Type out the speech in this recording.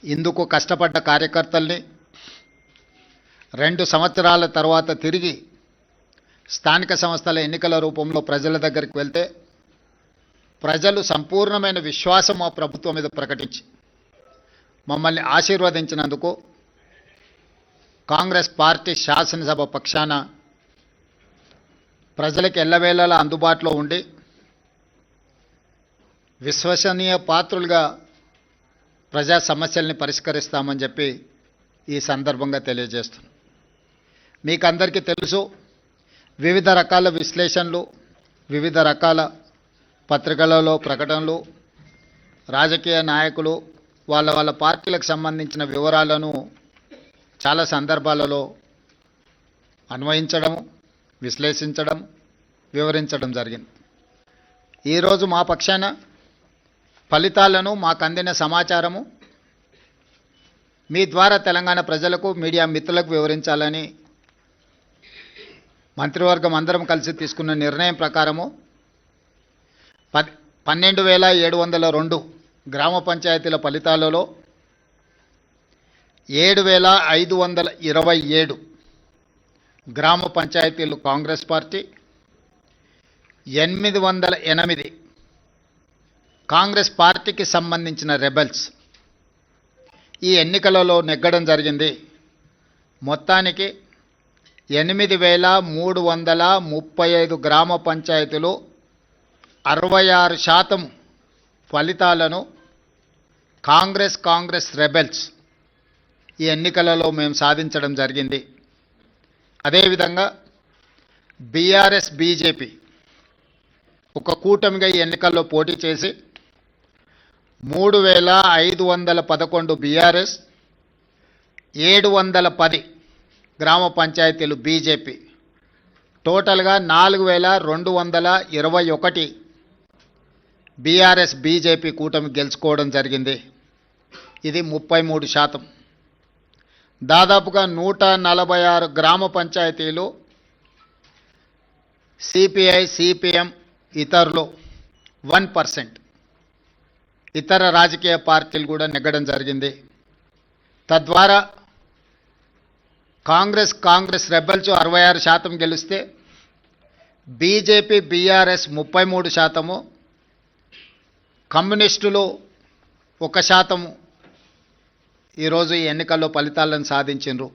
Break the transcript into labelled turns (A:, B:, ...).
A: ఇందుకు కష్టపడ్డ కార్యకర్తల్ని 2 సంవత్సరాల తర్వాత తిరిగి స్థానిక సంస్థల ఎన్నికల రూపంలో ప్రజల దగ్గరికి వెళ్తే ప్రజలు సంపూర్ణమైన విశ్వాసం ఆ ప్రభుత్వం మీద ప్రకటించి మమ్మల్ని ఆశీర్వదించినందుకు కాంగ్రెస్ పార్టీ శాసనసభ పక్షాన ప్రజలకు ఎల్లవేళలా అందుబాటులో ఉండి విశ్వసనీయ పాత్రులుగా ప్రజా సమస్యల్ని పరిష్కరిస్తామని చెప్పి ఈ సందర్భంగా తెలియజేస్తున్నాను. మీకు అందరికీ తెలుసు, వివిధ రకాల విశ్లేషణలు, వివిధ రకాల పత్రికలలో ప్రకటనలు, రాజకీయ నాయకులు వాళ్ళ పార్టీలకు సంబంధించిన వివరాలను చాలా సందర్భాలలో అన్వయించడం, విశ్లేషించడం, వివరించడం జరిగింది. ఈరోజు మా పక్షాన ఫలితాలను, మాకు అందిన సమాచారము మీ ద్వారా తెలంగాణ ప్రజలకు, మీడియా మిత్రులకు వివరించాలని మంత్రివర్గం అందరం కలిసి తీసుకున్న నిర్ణయం ప్రకారము 12,702 గ్రామ పంచాయతీల ఫలితాలలో 7,527 గ్రామ పంచాయతీలు కాంగ్రెస్ పార్టీ, 808 కాంగ్రెస్ పార్టీకి సంబంధించిన రెబెల్స్ ఈ ఎన్నికలలో నెగ్గడం జరిగింది. మొత్తానికి 8,335 గ్రామ పంచాయతీలు 66% ఫలితాలను కాంగ్రెస్ రెబెల్స్ ఈ ఎన్నికలలో మేము సాధించడం జరిగింది. అదేవిధంగా బీఆర్ఎస్, బీజేపీ ఒక కూటమిగా ఈ ఎన్నికల్లో పోటీ చేసి 3,511 బీఆర్ఎస్, 710 గ్రామ పంచాయతీలు బీజేపీ, టోటల్గా 4,221 బీఆర్ఎస్ బీజేపీ కూటమి గెలుచుకోవడం జరిగింది. ఇది 33%. దాదాపుగా 146 గ్రామ పంచాయతీలు సిపిఐ, సిపిఎం, ఇతరులు 1%, ఇతర రాజకీయ పార్టీలు కూడా నెగ్గడం జరిగింది. తద్వారా కాంగ్రెస్ రెబెల్స్ 66% గెలిస్తే బీజేపీ, బీఆర్ఎస్ 33%, కమ్యూనిస్టులు 1% ఈరోజు ఈ ఎన్నికల్లో ఫలితాలను సాధించారు.